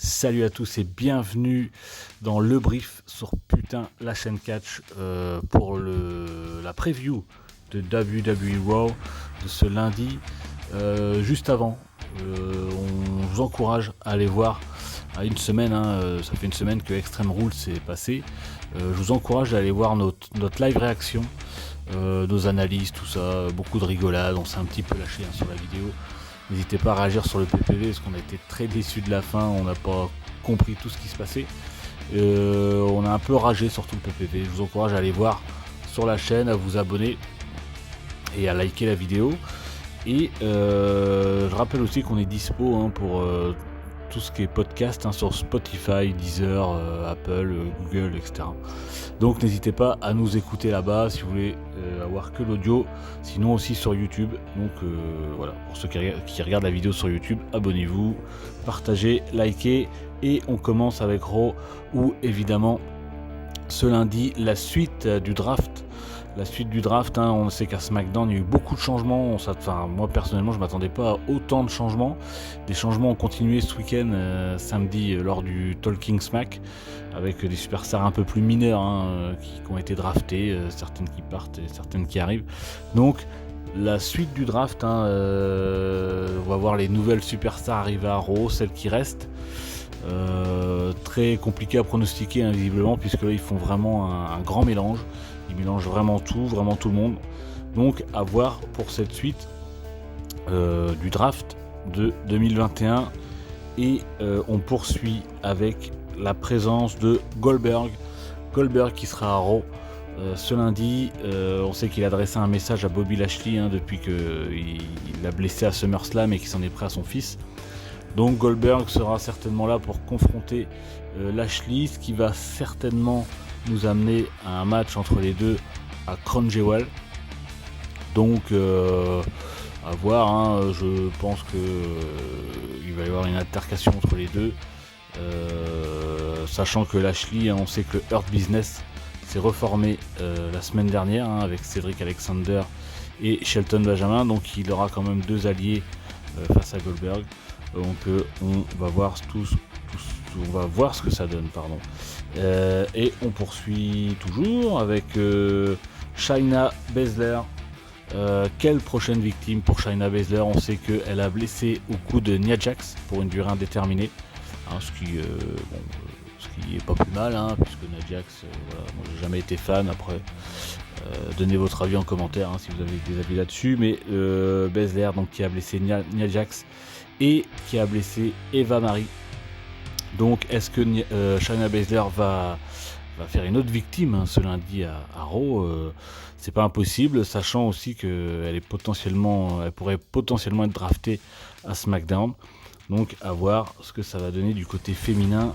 Salut à tous et bienvenue dans le brief sur putain la chaîne Catch pour la preview de WWE Raw de ce lundi. Juste avant, on vous encourage à aller voir à une semaine, ça fait une semaine que Extreme Rules s'est passé. Je vous encourage à aller voir notre live réaction, nos analyses, tout ça, beaucoup de rigolade, on s'est un petit peu lâché sur la vidéo. N'hésitez pas à réagir sur le PPV parce qu'on a été très déçus de la fin, on n'a pas compris tout ce qui se passait. On a un peu ragé sur tout le PPV. Je vous encourage à aller voir sur la chaîne, à vous abonner et à liker la vidéo. Et je rappelle aussi qu'on est dispo pour tout ce qui est podcast sur Spotify, Deezer, Apple, Google, etc. Donc n'hésitez pas à nous écouter là-bas si vous voulez avoir que l'audio, sinon aussi sur YouTube. Donc voilà, pour ceux qui regardent la vidéo sur YouTube, abonnez-vous, partagez, likez et on commence avec Raw où évidemment ce lundi la suite du draft. La suite du draft, on sait qu'à SmackDown il y a eu beaucoup de changements. Moi personnellement je ne m'attendais pas à autant de changements. Des changements ont continué ce week-end, samedi, lors du Talking Smack, avec des superstars un peu plus mineurs qui ont été draftées, certaines qui partent et certaines qui arrivent. Donc la suite du draft, on va voir les nouvelles superstars arriver à Raw, celles qui restent. Très compliqué à pronostiquer visiblement, puisque là ils font vraiment un grand mélange. Ils mélangent vraiment tout le monde. Donc à voir pour cette suite du draft de 2021. Et on poursuit avec la présence de Goldberg qui sera à Raw ce lundi. On sait qu'il a adressé un message à Bobby Lashley depuis qu'il l'a blessé à SummerSlam et qu'il s'en est pris à son fils. Donc Goldberg sera certainement là pour confronter Lashley, ce qui va certainement nous amener à un match entre les deux à Crown Jewel. Donc à voir, je pense qu'il va y avoir une altercation entre les deux, sachant que Lashley, on sait que le Hurt Business s'est reformé la semaine dernière avec Cedric Alexander et Shelton Benjamin, donc il aura quand même deux alliés face à Goldberg. Donc on va voir ce que ça donne, et on poursuit toujours avec Shayna Baszler. Quelle prochaine victime pour Shayna Baszler? On sait qu'elle a blessé au cou de Nia Jax pour une durée indéterminée, ce qui est pas plus mal, puisque Nia Jax, moi j'ai jamais été fan. Après, donnez votre avis en commentaire si vous avez des avis là-dessus. Mais Baszler, donc, qui a blessé Nia Jax et qui a blessé Eva Marie. Donc est-ce que Shayna Baszler va faire une autre victime ce lundi à Raw? C'est pas impossible, sachant aussi qu'elle pourrait potentiellement être draftée à SmackDown. Donc à voir ce que ça va donner du côté féminin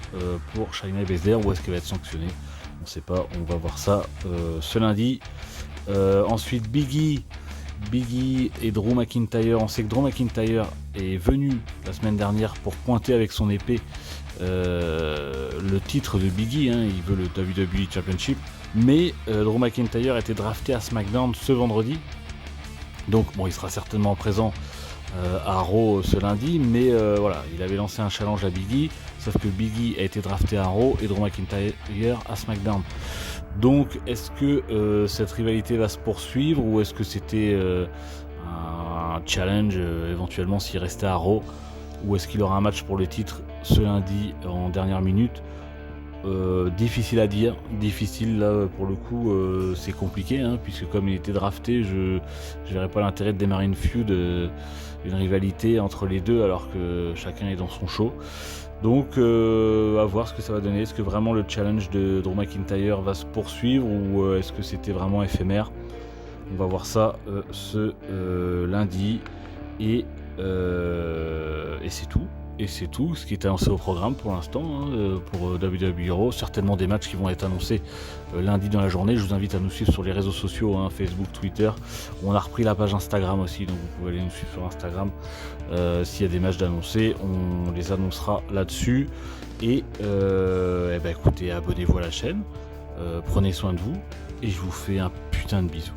pour Shayna Baszler, ou est-ce qu'elle va être sanctionnée. On ne sait pas, on va voir ça ce lundi. Ensuite Big E et Drew McIntyre. On sait que Drew McIntyre est venu la semaine dernière pour pointer avec son épée le titre de Big E, il veut le WWE Championship, mais Drew McIntyre a été drafté à SmackDown ce vendredi, donc il sera certainement présent à Raw ce lundi, mais il avait lancé un challenge à Big E, sauf que Big E a été drafté à Raw et Drew McIntyre à SmackDown. Donc est-ce que cette rivalité va se poursuivre, ou est-ce que c'était un challenge éventuellement s'il restait à Raw, ou est-ce qu'il aura un match pour le titre ce lundi en dernière minute? Difficile à dire, là pour le coup c'est compliqué, puisque comme il était drafté, je verrais pas l'intérêt de démarrer une feud, une rivalité entre les deux alors que chacun est dans son show. Donc à voir ce que ça va donner. Est-ce que vraiment le challenge de Drew McIntyre va se poursuivre, ou est-ce que c'était vraiment éphémère? On va voir ça ce lundi, et c'est tout. Et c'est tout ce qui est annoncé au programme pour l'instant pour WWE Raw. Certainement des matchs qui vont être annoncés lundi dans la journée. Je vous invite à nous suivre sur les réseaux sociaux, Facebook, Twitter. On a repris la page Instagram aussi, donc vous pouvez aller nous suivre sur Instagram. S'il y a des matchs d'annoncer, on les annoncera là-dessus. Et écoutez, abonnez-vous à la chaîne, prenez soin de vous, et je vous fais un putain de bisou.